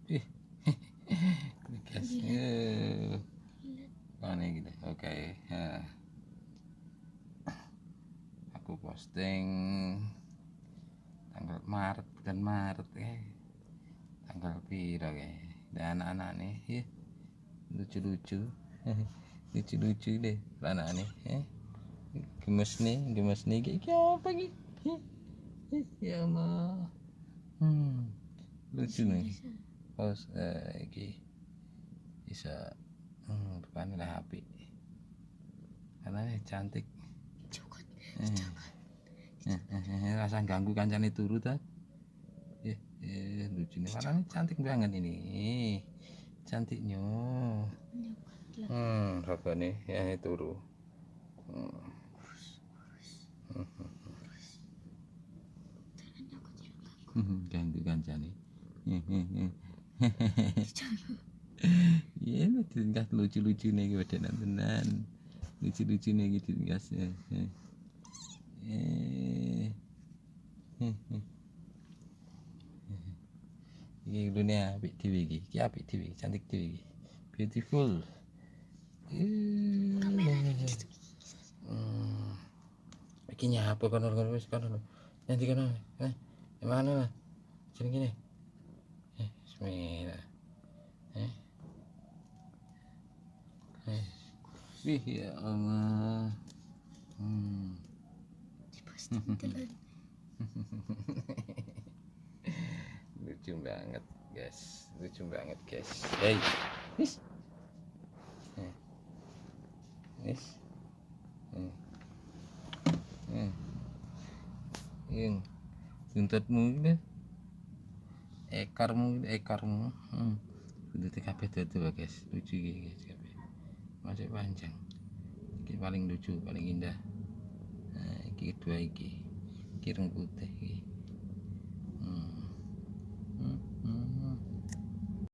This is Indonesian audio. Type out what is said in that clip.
Ih, guys, mana gitu. Oke, aku posting tanggal Maret dan Maret tanggal piro dan anak-anak nih lucu-lucu lucu-lucu deh anak nih gemes nih kayak apa gitu ya Allah lucu nih pos bisa bukan lah HP karena cantik rasa ganggu kancane turu ta lucu nih warnanya cantik banget ini cantiknya apa nih ya turu ganggu kancane iya tingkat lucu-lucu nih pada tenan lucu-lucu nih gitu gas iki dunia apik dhewe iki apik dhewe cantik dhewe beautiful iki nyapa kono wis kono nanti kono mana lah sini gini bismillah wih ya Allah lucu banget guys hey yang buntutmu ini ekarmu buntutnya kabeh dadu guys lucu guys kabeh masih panjang ini paling lucu paling indah nah iki kedua iki ireng putih iki